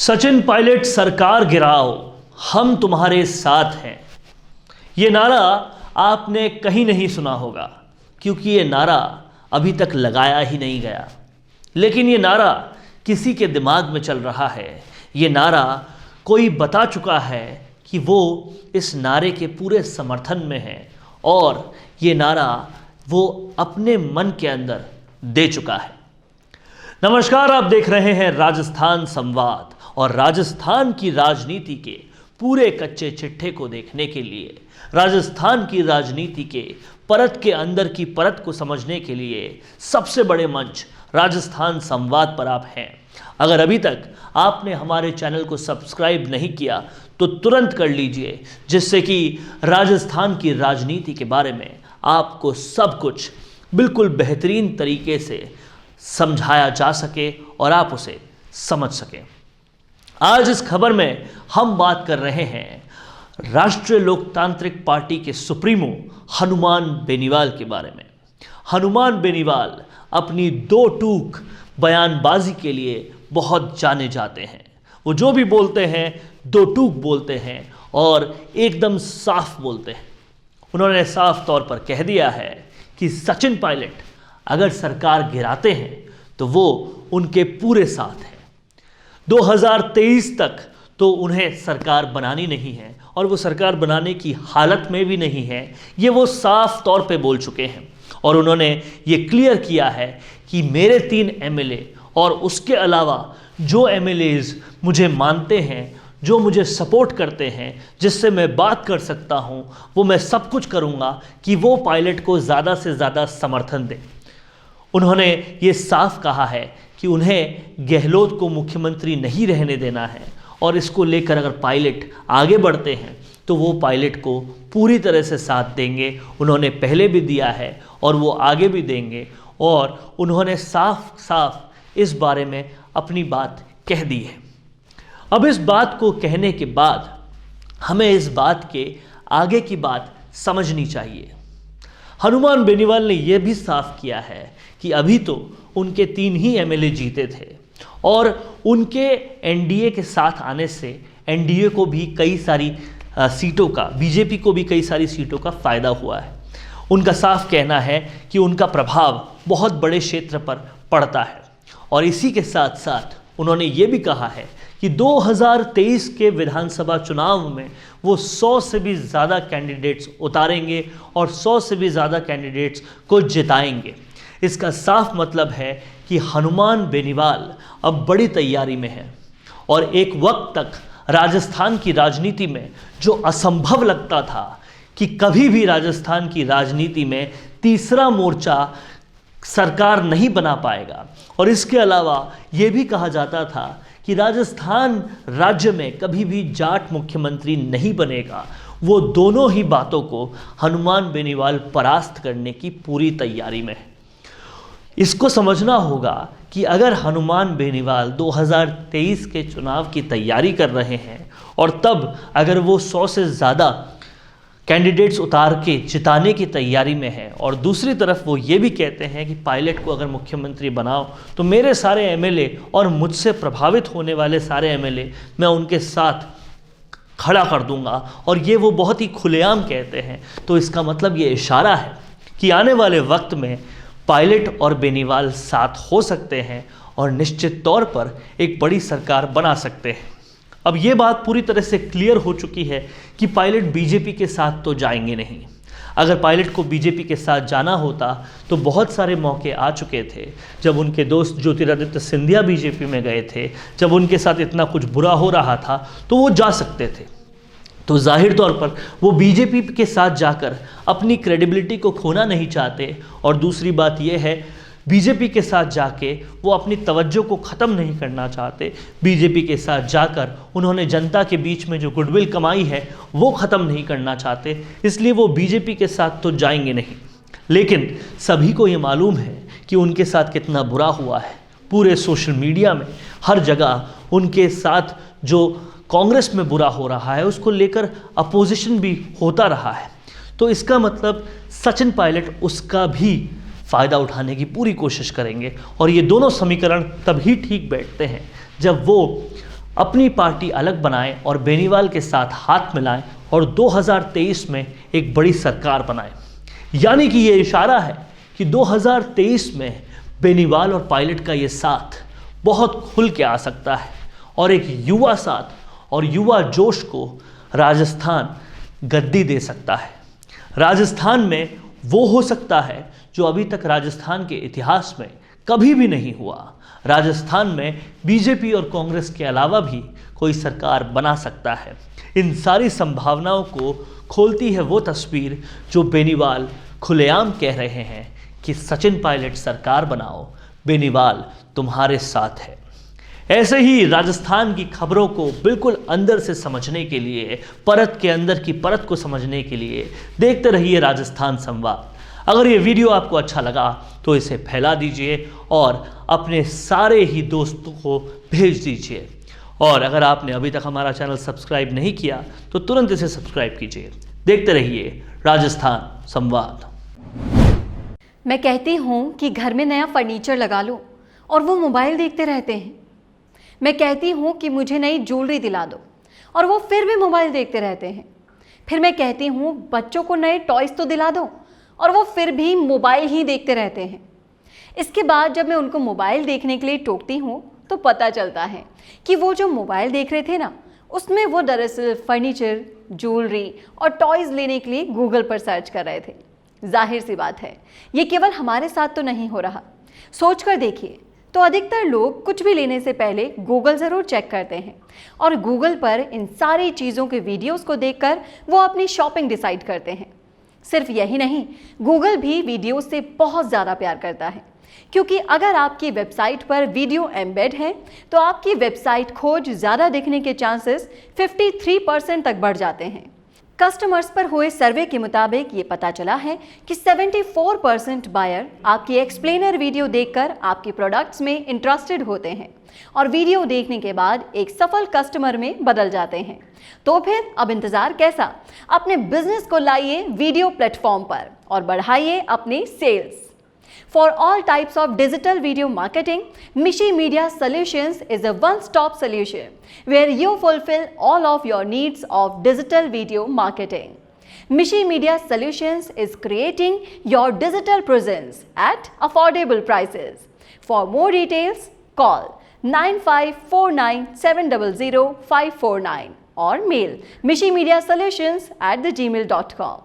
सचिन पायलट सरकार गिराओ, हम तुम्हारे साथ हैं। ये नारा आपने कहीं नहीं सुना होगा, क्योंकि ये नारा अभी तक लगाया ही नहीं गया। लेकिन ये नारा किसी के दिमाग में चल रहा है। ये नारा कोई बता चुका है कि वो इस नारे के पूरे समर्थन में है, और ये नारा वो अपने मन के अंदर दे चुका है। नमस्कार, आप देख रहे हैं राजस्थान संवाद, और राजस्थान की राजनीति के पूरे कच्चे चिट्ठे को देखने के लिए, राजस्थान की राजनीति के परत के अंदर की परत को समझने के लिए सबसे बड़े मंच राजस्थान संवाद पर आप हैं। अगर अभी तक आपने हमारे चैनल को सब्सक्राइब नहीं किया तो तुरंत कर लीजिए, जिससे कि राजस्थान की राजनीति के बारे में आपको सब कुछ बिल्कुल बेहतरीन तरीके से समझाया जा सके और आप उसे समझ सकें। आज इस खबर में हम बात कर रहे हैं राष्ट्रीय लोकतांत्रिक पार्टी के सुप्रीमो हनुमान बेनीवाल के बारे में। हनुमान बेनीवाल अपनी दो टूक बयानबाजी के लिए बहुत जाने जाते हैं। वो जो भी बोलते हैं दो टूक बोलते हैं और एकदम साफ बोलते हैं। उन्होंने साफ तौर पर कह दिया है कि सचिन पायलट अगर सरकार गिराते हैं तो वो उनके पूरे साथ हैं। 2023 तक तो उन्हें सरकार बनानी नहीं है, और वो सरकार बनाने की हालत में भी नहीं है। ये वो साफ तौर पे बोल चुके हैं, और उन्होंने ये क्लियर किया है कि मेरे 3 एमएलए और उसके अलावा जो एमएलएज मुझे मानते हैं, जो मुझे सपोर्ट करते हैं, जिससे मैं बात कर सकता हूं, वो मैं सब कुछ करूंगा कि वो पायलट को ज़्यादा से ज़्यादा समर्थन दें। उन्होंने ये साफ कहा है कि उन्हें गहलोत को मुख्यमंत्री नहीं रहने देना है, और इसको लेकर अगर पायलट आगे बढ़ते हैं तो वो पायलट को पूरी तरह से साथ देंगे। उन्होंने पहले भी दिया है और वो आगे भी देंगे, और उन्होंने साफ साफ इस बारे में अपनी बात कह दी है। अब इस बात को कहने के बाद हमें इस बात के आगे की बात समझनी चाहिए। हनुमान बेनीवाल ने यह भी साफ किया है कि अभी तो उनके 3 ही एमएलए जीते थे, और उनके एनडीए के साथ आने से एनडीए को भी कई सारी सीटों का, बीजेपी को भी कई सारी सीटों का फ़ायदा हुआ है। उनका साफ कहना है कि उनका प्रभाव बहुत बड़े क्षेत्र पर पड़ता है, और इसी के साथ साथ उन्होंने ये भी कहा है कि 2023 के विधानसभा चुनाव में वो 100 से भी ज़्यादा कैंडिडेट्स उतारेंगे और 100 से भी ज़्यादा कैंडिडेट्स को जिताएंगे। इसका साफ मतलब है कि हनुमान बेनीवाल अब बड़ी तैयारी में है, और एक वक्त तक राजस्थान की राजनीति में जो असंभव लगता था कि कभी भी राजस्थान की राजनीति में तीसरा मोर्चा सरकार नहीं बना पाएगा, और इसके अलावा ये भी कहा जाता था कि राजस्थान राज्य में कभी भी जाट मुख्यमंत्री नहीं बनेगा, वो दोनों ही बातों को हनुमान बेनीवाल परास्त करने की पूरी तैयारी में है। इसको समझना होगा कि अगर हनुमान बेनीवाल 2023 के चुनाव की तैयारी कर रहे हैं, और तब अगर वो 100 से ज़्यादा कैंडिडेट्स उतार के जिताने की तैयारी में है, और दूसरी तरफ वो ये भी कहते हैं कि पायलट को अगर मुख्यमंत्री बनाओ तो मेरे सारे एमएलए और मुझसे प्रभावित होने वाले सारे एमएलए मैं उनके साथ खड़ा कर दूंगा, और ये वो बहुत ही खुलेआम कहते हैं, तो इसका मतलब ये इशारा है कि आने वाले वक्त में पायलट और बेनीवाल साथ हो सकते हैं, और निश्चित तौर पर एक बड़ी सरकार बना सकते हैं। अब ये बात पूरी तरह से क्लियर हो चुकी है कि पायलट बीजेपी के साथ तो जाएंगे नहीं। अगर पायलट को बीजेपी के साथ जाना होता तो बहुत सारे मौके आ चुके थे। जब उनके दोस्त ज्योतिरादित्य सिंधिया बीजेपी में गए थे, जब उनके साथ इतना कुछ बुरा हो रहा था, तो वो जा सकते थे। तो जाहिर तौर पर वो बीजेपी के साथ जाकर अपनी क्रेडिबिलिटी को खोना नहीं चाहते, और दूसरी बात यह है बीजेपी के साथ जाके वो अपनी तवज्जो को ख़त्म नहीं करना चाहते। बीजेपी के साथ जाकर उन्होंने जनता के बीच में जो गुडविल कमाई है वो ख़त्म नहीं करना चाहते, इसलिए वो बीजेपी के साथ तो जाएंगे नहीं। लेकिन सभी को ये मालूम है कि उनके साथ कितना बुरा हुआ है। पूरे सोशल मीडिया में हर जगह उनके साथ जो कांग्रेस में बुरा हो रहा है उसको लेकर अपोजिशन भी होता रहा है। तो इसका मतलब सचिन पायलट उसका भी फ़ायदा उठाने की पूरी कोशिश करेंगे, और ये दोनों समीकरण तभी ठीक बैठते हैं जब वो अपनी पार्टी अलग बनाएं और बेनीवाल के साथ हाथ मिलाएं और 2023 में एक बड़ी सरकार बनाएं। यानी कि ये इशारा है कि 2023 में बेनीवाल और पायलट का ये साथ बहुत खुल के आ सकता है और एक युवा साथ और युवा जोश को राजस्थान गद्दी दे सकता है। राजस्थान में वो हो सकता है जो अभी तक राजस्थान के इतिहास में कभी भी नहीं हुआ। राजस्थान में बीजेपी और कांग्रेस के अलावा भी कोई सरकार बना सकता है। इन सारी संभावनाओं को खोलती है वो तस्वीर जो बेनीवाल खुलेआम कह रहे हैं कि सचिन पायलट सरकार बनाओ, बेनीवाल तुम्हारे साथ है। ऐसे ही राजस्थान की खबरों को बिल्कुल अंदर से समझने के लिए, परत के अंदर की परत को समझने के लिए देखते रहिए राजस्थान संवाद। अगर ये वीडियो आपको अच्छा लगा तो इसे फैला दीजिए और अपने सारे ही दोस्तों को भेज दीजिए। और अगर आपने अभी तक हमारा चैनल सब्सक्राइब नहीं किया तो तुरंत इसे सब्सक्राइब कीजिए। देखते रहिए राजस्थान संवाद। मैं कहती हूँ कि घर में नया फर्नीचर लगा लो और वो मोबाइल देखते रहते हैं। मैं कहती हूँ कि मुझे नई ज्वेलरी दिला दो और वो फिर भी मोबाइल देखते रहते हैं। फिर मैं कहती हूँ बच्चों को नए टॉयज़ तो दिला दो और वो फिर भी मोबाइल ही देखते रहते हैं। इसके बाद जब मैं उनको मोबाइल देखने के लिए टोकती हूँ तो पता चलता है कि वो जो मोबाइल देख रहे थे ना, उसमें वो दरअसल फर्नीचर, ज्वेलरी और टॉयज़ लेने के लिए गूगल पर सर्च कर रहे थे। जाहिर सी बात है, ये केवल हमारे साथ तो नहीं हो रहा। सोच कर देखिए तो अधिकतर लोग कुछ भी लेने से पहले गूगल ज़रूर चेक करते हैं और गूगल पर इन सारी चीज़ों के वीडियोस को देखकर वो अपनी शॉपिंग डिसाइड करते हैं। सिर्फ यही नहीं, गूगल भी वीडियो से बहुत ज़्यादा प्यार करता है, क्योंकि अगर आपकी वेबसाइट पर वीडियो एम्बेड है तो आपकी वेबसाइट खोज ज़्यादा दिखने के चांसेस 53% तक बढ़ जाते हैं। कस्टमर्स पर हुए सर्वे के मुताबिक ये पता चला है कि 74% बायर आपकी एक्सप्लेनर वीडियो देखकर आपके प्रोडक्ट्स में इंटरेस्टेड होते हैं और वीडियो देखने के बाद एक सफल कस्टमर में बदल जाते हैं। तो फिर अब इंतजार कैसा? अपने बिजनेस को लाइए वीडियो प्लेटफॉर्म पर और बढ़ाइए अपने sales. For all types of digital video marketing, Mishi Media Solutions is a one-stop solution where you fulfill all of your needs of digital video marketing. Mishi Media Solutions is creating your digital presence at affordable prices. For more details, call 9549700549 or mail mishimediasolutions@gmail.com.